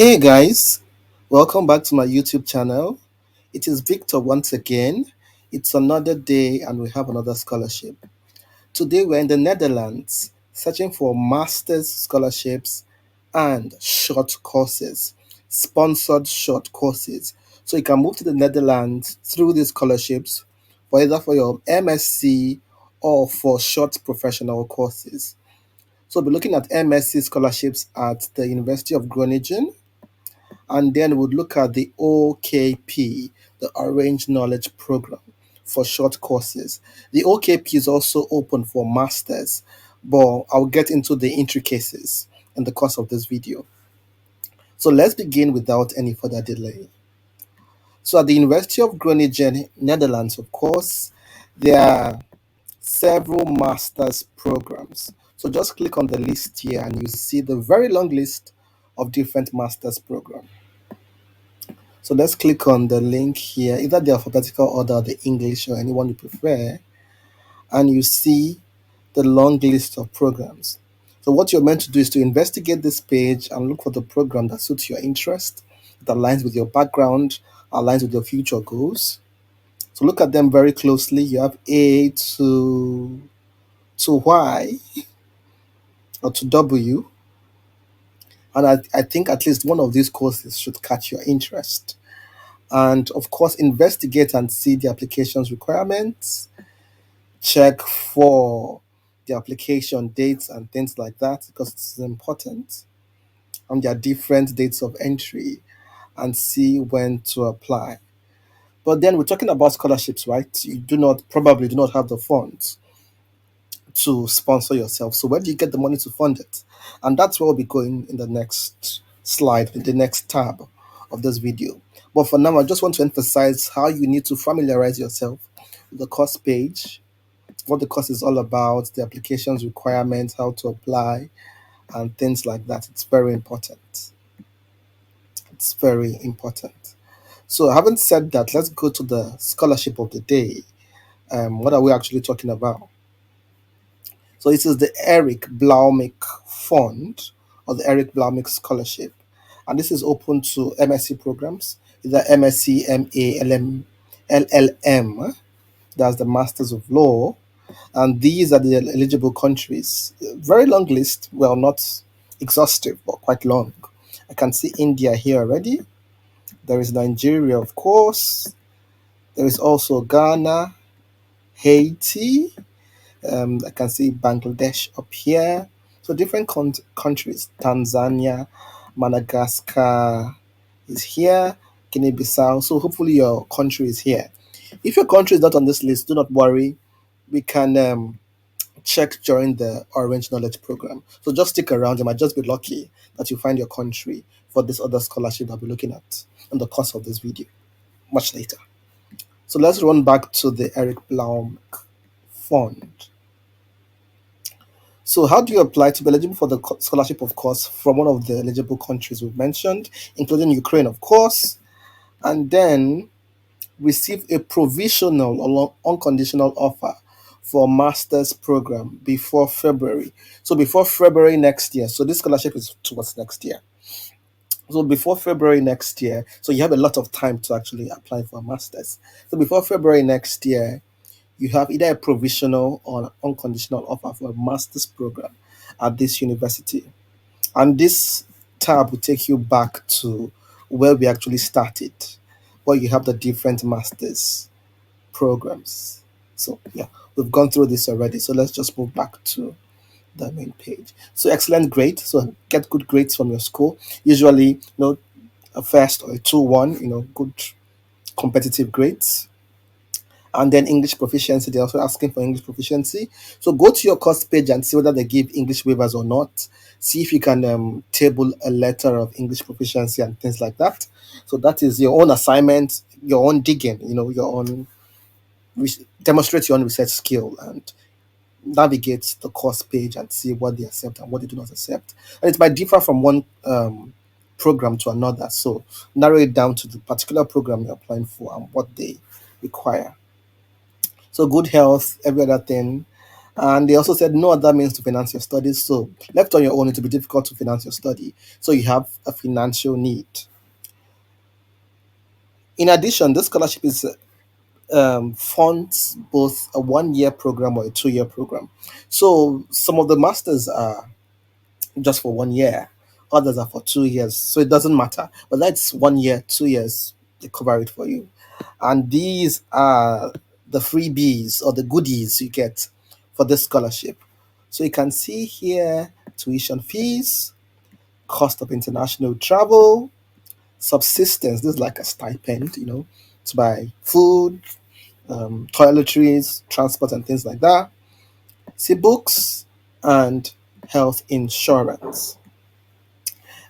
Hey guys, welcome back to my YouTube channel. It is Victor once again. It's another day and we have another scholarship. Today we're in the Netherlands searching for master's scholarships and short courses, sponsored short courses. So you can move to the Netherlands through these scholarships for either for your MSc or for short professional courses. So we'll be looking at MSc scholarships at the University of Groningen, and then we'll look at the OKP, the Orange Knowledge Program for short courses. The OKP is also open for masters, but I'll get into the intricacies in the course of this video. So let's begin without any further delay. So at the University of Groningen, Netherlands, of course, there are several master's programs. So just click on the list here and you see the very long list of different master's programs. So let's click on the link here, either the alphabetical order, the English, or anyone you prefer, and you see the long list of programs. So what you're meant to do is to investigate this page and look for the program that suits your interest, that aligns with your background, aligns with your future goals. So look at them very closely. You have A to Y or to W, and I think at least one of these courses should catch your interest. And of course, investigate and see the application's requirements, check for the application dates and things like that because it's important, and there are different dates of entry, and see when to apply. But then we're talking about scholarships, right? You probably do not have the funds to sponsor yourself. So where do you get the money to fund it? And that's where we'll be going in the next slide, in the next tab of this video. But for now, I just want to emphasize how you need to familiarize yourself with the course page, what the course is all about, the application's requirements, how to apply, and things like that. It's very important. It's very important. So, having said that, let's go to the scholarship of the day. What are we actually talking about? So, it is the Eric Blaumick Fund or the Eric Blaumick Scholarship. And this is open to MSc programs, either MSc, MA, LLM, that's the Masters of Law, and these are the eligible countries. Very long list, well, not exhaustive, but quite long. I can see India here already. There is Nigeria, of course. There is also Ghana, Haiti. I can see Bangladesh up here. So different countries. Tanzania, Madagascar is here. Guinea-Bissau. So hopefully your country is here. If your country is not on this list, do not worry. We can check during the Orange Knowledge Program. So just stick around. You might just be lucky that you find your country for this other scholarship I'll be looking at in the course of this video much later. So let's run back to the Eric Blum Fund. So how do you apply to be eligible for the scholarship, of course, from one of the eligible countries we've mentioned, including Ukraine, of course, and then receive a provisional or unconditional offer for a master's program before February. So before February next year. So this scholarship is towards next year. So before February next year, so you have a lot of time to actually apply for a master's. So before February next year, you have either a provisional or an unconditional offer for a master's program at this university. And this tab will take you back to where we actually started, where you have the different master's programs. So yeah, we've gone through this already. So let's just move back to the main page. So excellent grade. So get good grades from your school. Usually, a first or a 2-1, good competitive grades. And then English proficiency. They're also asking for English proficiency. So go to your course page and see whether they give English waivers or not. See if you can table a letter of English proficiency and things like that. So that is your own assignment, your own digging, your own demonstrate your own research skill and navigate the course page and see what they accept and what they do not accept. And it might differ from one program to another. So narrow it down to the particular program you're applying for and what they require. So good health, every other thing, And they also said no other means to finance your studies. So left on your own, it will be difficult to finance your study. So you have a financial need. In addition, this scholarship is funds both a 1 year program or a 2 year program. So some of the masters are just for 1 year, others are for 2 years. So it doesn't matter. But that's 1 year, 2 years, they cover it for you. And these are the freebies or the goodies you get for this scholarship. So you can see here tuition fees, cost of international travel, subsistence. This is like a stipend, to buy food, toiletries, transport, and things like that. See books and health insurance.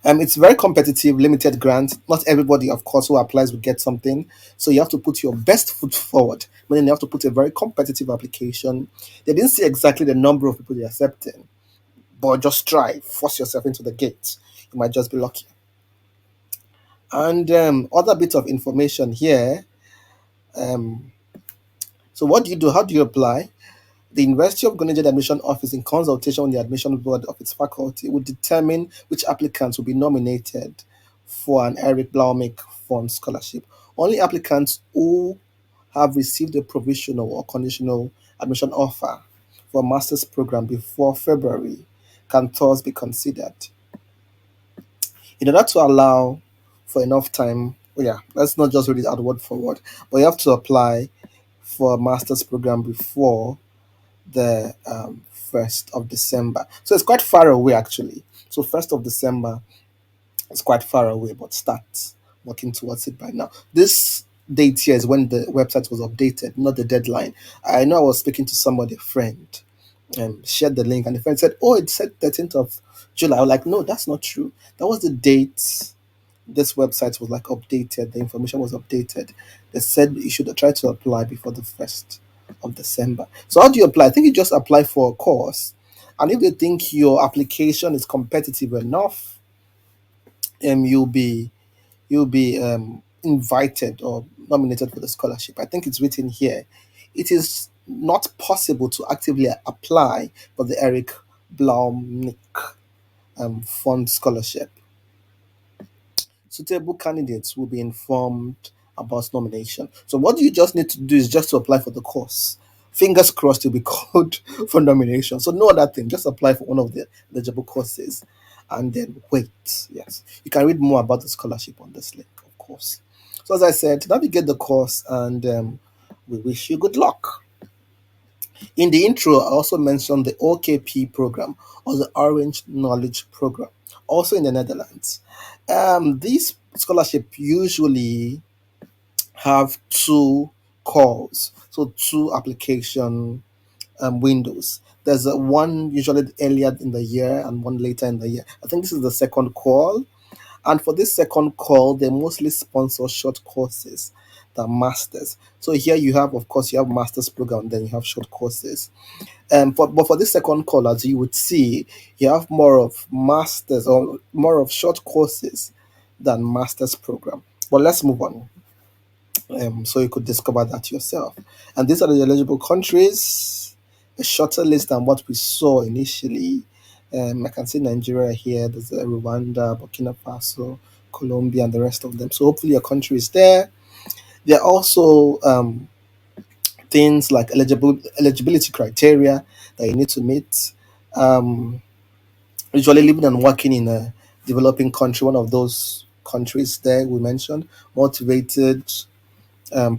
It's very competitive, limited grant. Not everybody, of course, who applies will get something. So you have to put your best foot forward. Meaning you have to put a very competitive application. They didn't see exactly the number of people they're accepting, but just try, force yourself into the gate. You might just be lucky. And other bit of information here. Um, so what do you do? How do you apply? The University of Groningen Admission Office, in consultation with the admission board of its faculty, would determine which applicants will be nominated for an Eric Blaumick Fund scholarship. Only applicants who have received a provisional or conditional admission offer for a master's program before February can thus be considered. In order to allow for enough time, oh yeah, let's not just read it out word for word, but you have to apply for a master's program before the 1st of December. So it's quite far away actually. So 1st of December is quite far away, but start working towards it by now. This date here is when the website was updated, not the deadline. I know I was speaking to somebody, a friend, shared the link, and the friend said, "Oh, it said 13th of July." I was like, "No, that's not true. That was the date this website was like updated, the information was updated. They said you should try to apply before the 1st of December. So how do you apply? I think you just apply for a course. And if they think your application is competitive enough, you'll be invited or nominated for the scholarship. I think it's written here. It is not possible to actively apply for the Eric Blaumick Fund scholarship. Suitable candidates will be informed about nomination. So what you just need to do is just to apply for the course. Fingers crossed you'll be called for nomination. So no other thing, just apply for one of the eligible courses and then wait. Yes. You can read more about the scholarship on this link, of course. So as I said, navigate the course and we wish you good luck. In the intro, I also mentioned the OKP program or the Orange Knowledge Program, also in the Netherlands. These scholarship usually have two calls, so two application windows. There's one usually earlier in the year and one later in the year. I think this is the second call. And for this second call, they mostly sponsor short courses than masters. So here you have, of course, you have master's program, then you have short courses. But for this second call, as you would see, you have more of masters or more of short courses than master's program. But let's move on. So you could discover that yourself. And these are the eligible countries, a shorter list than what we saw initially. I can see Nigeria here, there's Rwanda, Burkina Faso, Colombia, and the rest of them. So hopefully your country is there. There are also things like eligibility criteria that you need to meet. Um, Usually living and working in a developing country, one of those countries there we mentioned, motivated,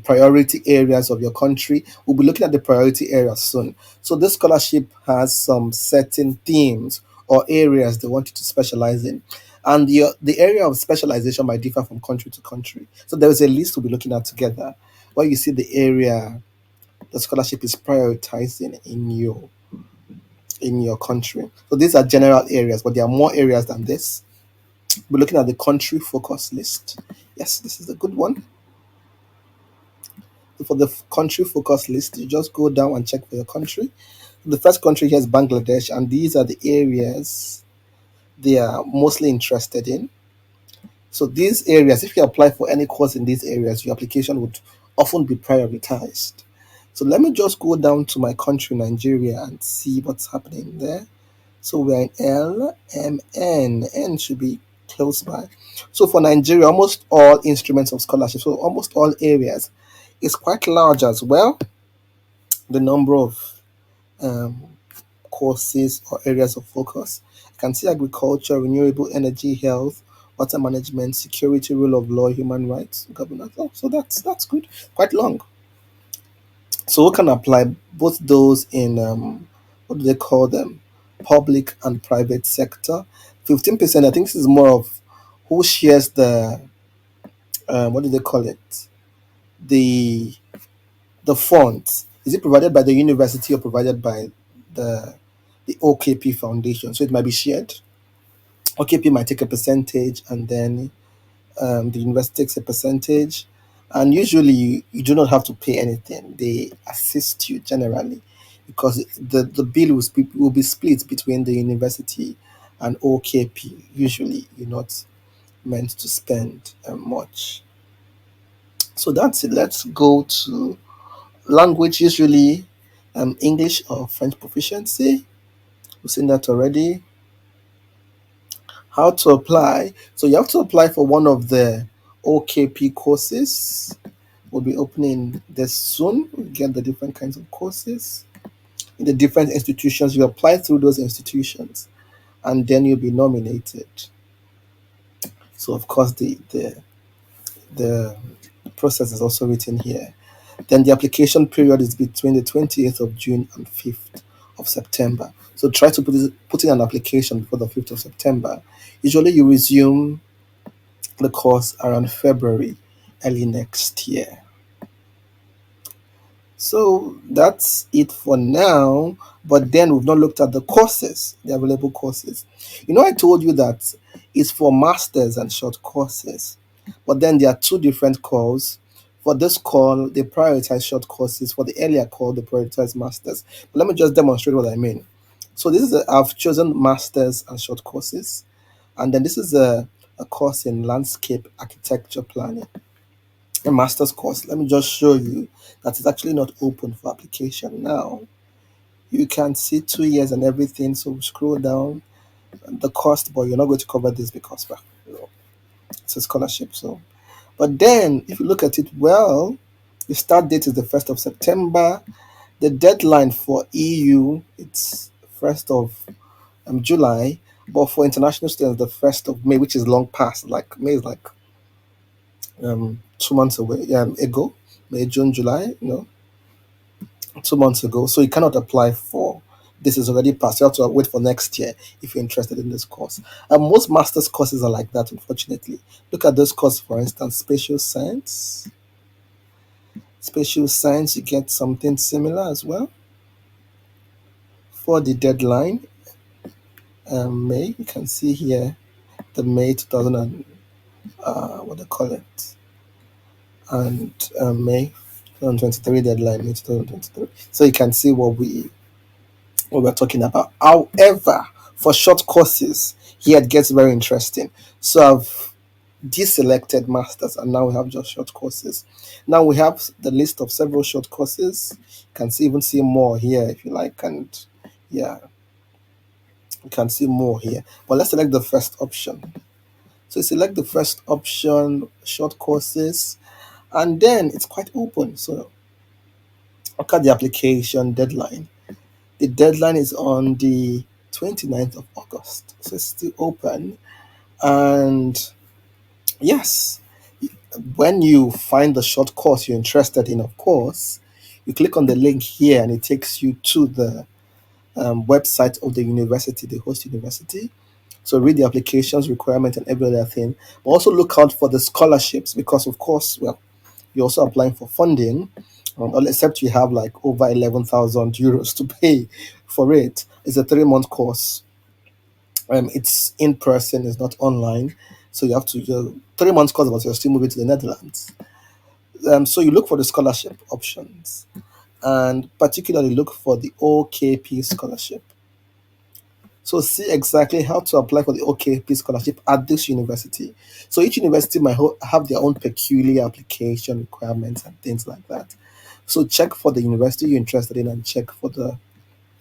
priority areas of your country. We'll be looking at the priority areas soon. So this scholarship has some certain themes or areas they want you to specialize in. And the area of specialization might differ from country to country. So there is a list we'll be looking at together where you see the area the scholarship is prioritizing in your country. So these are general areas, but there are more areas than this. We're looking at the country focus list. Yes, this is a good one. For the country focus list, you just go down and check for your country. The first country here is Bangladesh, and these are the areas they are mostly interested in. So these areas, if you apply for any course in these areas, your application would often be prioritized. So let me just go down to my country, Nigeria, and see what's happening there. So we're in L, M, N. N should be close by. So for Nigeria, almost all instruments of scholarship, so almost all areas, is quite large as well. The number of um, courses or areas of focus. You can see agriculture, renewable energy, health, water management, security, rule of law, human rights, governance. Oh, so that's good. Quite long. So we can apply both those in what do they call them? Public and private sector. 15%. I think this is more of who shares the what do they call it? The the funds. Is it provided by the university or provided by the the OKP Foundation? So it might be shared. OKP might take a percentage, and then the university takes a percentage. And usually, you do not have to pay anything. They assist you generally because the bill will be split between the university and OKP. Usually, you're not meant to spend much. So that's it. Let's go to language, usually English or French proficiency. We've seen that already. How to apply? So you have to apply for one of the OKP courses. We'll be opening this soon. We get the different kinds of courses in the different institutions. You apply through those institutions, and then you'll be nominated. So of course the process is also written here. Then the application period is between the 28th of June and 5th of September. So try to put in an application before the 5th of September. Usually you resume the course around February, early next year. So that's it for now. But then we've not looked at the courses, the available courses. I told you that it's for masters and short courses. But then there are two different calls. For this call, they prioritize short courses. For the earlier call, they prioritize masters. But let me just demonstrate what I mean. So I've chosen masters and short courses. And then this is a course in landscape architecture planning, a master's course. Let me just show you that it's actually not open for application now. You can see 2 years and everything. So scroll down the cost, but you're not going to cover this because well, it's a scholarship. So, but then if you look at it well, the start date is the 1st of September. The deadline for EU it's 1st of July, but for international students the 1st of May, which is long past. Like May is like 2 months away. Yeah, ago, May, June, July. 2 months ago. So you cannot apply for this is already passed. You have to wait for next year if you're interested in this course. And most master's courses are like that, unfortunately. Look at this course, for instance, spatial science. Spatial science, you get something similar as well. For the deadline, May, you can see here the May 2000 and what do they call it, and May 2023 deadline, May 2023. So you can see what we're talking about. However, for short courses, here it gets very interesting. So I've deselected masters and now we have just short courses. Now we have the list of several short courses. You can even see more here if you like, and yeah, you can see more here. But let's select the first option. So select the first option, short courses, and then it's quite open. So look at the application deadline. The deadline is on the 29th of August. So it's still open. And yes, when you find the short course you're interested in, of course, you click on the link here and it takes you to the website of the university, the host university. So read the applications, requirement, and every other thing. But also look out for the scholarships because, of course, well, you're also applying for funding, except you have like over 11,000 euros to pay for it. It's a 3 month course. It's in person, it's not online. So you have to 3 months course, but you're still moving to the Netherlands. So you look for the scholarship options and particularly look for the OKP scholarship. So see exactly how to apply for the OKP scholarship at this university. So each university might have their own peculiar application requirements and things like that. So check for the university you're interested in and check for the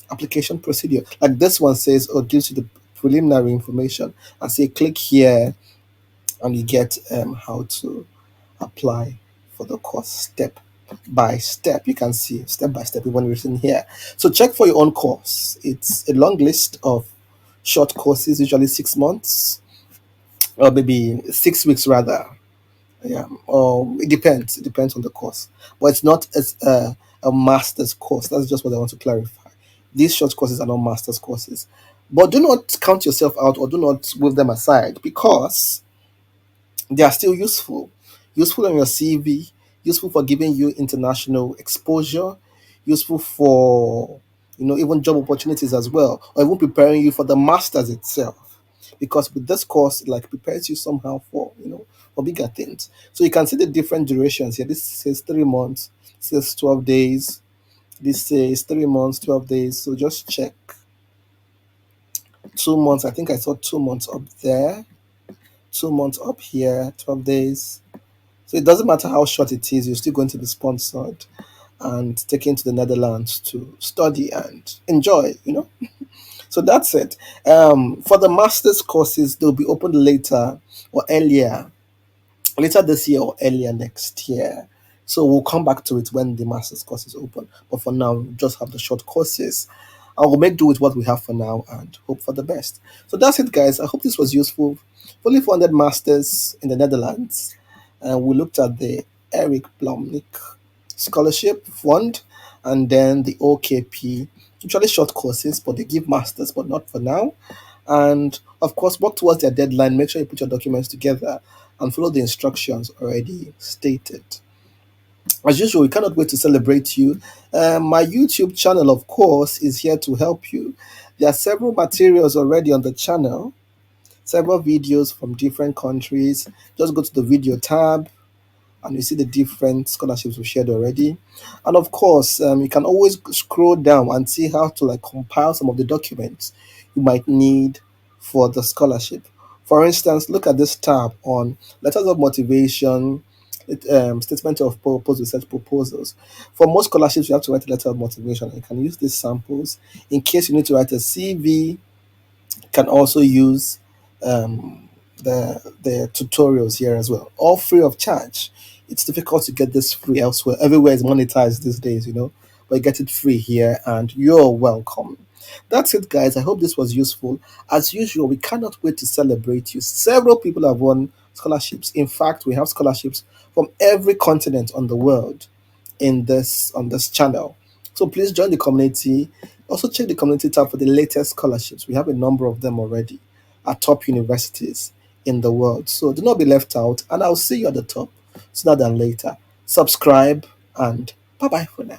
application procedure. Like this one says, or gives you the preliminary information and say click here and you get how to apply for the course step by step. You can see step by step even written here. So check for your own course. It's a long list of short courses, usually 6 months or maybe 6 weeks rather. Yeah, or it depends on the course, but it's not as a master's course. That's just what I want to clarify. These short courses are not master's courses, but do not count yourself out or do not move them aside because they are still useful. Useful on your CV, useful for giving you international exposure, useful for even job opportunities as well, or even preparing you for the masters itself. Because with this course, it like prepares you somehow for for bigger things. So you can see the different durations here. This says 3 months, this says 12 days, this says 3 months, 12 days. So just check 2 months. I think I saw 2 months up there, 2 months up here, 12 days. So it doesn't matter how short it is, you're still going to be sponsored and taken to the Netherlands to study and enjoy. So that's it. For the master's courses, they'll be opened later or earlier, later this year or earlier next year. So we'll come back to it when the master's course is open. But for now, we just have the short courses. I will make do with what we have for now and hope for the best. So that's it, guys. I hope this was useful. Fully funded masters in the Netherlands. And we looked at the Eric Blomnik Scholarship Fund and then the OKP. Usually short courses, but they give masters, but not for now. And of course, work towards their deadline. Make sure you put your documents together and follow the instructions already stated. As usual, we cannot wait to celebrate you. My YouTube channel, of course, is here to help you. There are several materials already on the channel, several videos from different countries. Just go to the video tab and you see the different scholarships we shared already. And of course, you can always scroll down and see how to like compile some of the documents you might need for the scholarship. For instance, look at this tab on letters of motivation, statement of purpose, research proposals. For most scholarships, you have to write a letter of motivation. You can use these samples in case you need to write a CV. Can also use the tutorials here as well, all free of charge. It's difficult to get this free elsewhere. Everywhere is monetized these days, but you get it free here, and you're welcome. That's it, guys. I hope this was useful. As usual, we cannot wait to celebrate you. Several people have won scholarships. In fact, we have scholarships from every continent on the world in this on this channel. So please join the community. Also check the community tab for the latest scholarships. We have a number of them already at top universities in the world. So do not be left out, and I'll see you at the top sooner than later. Subscribe and bye bye for now.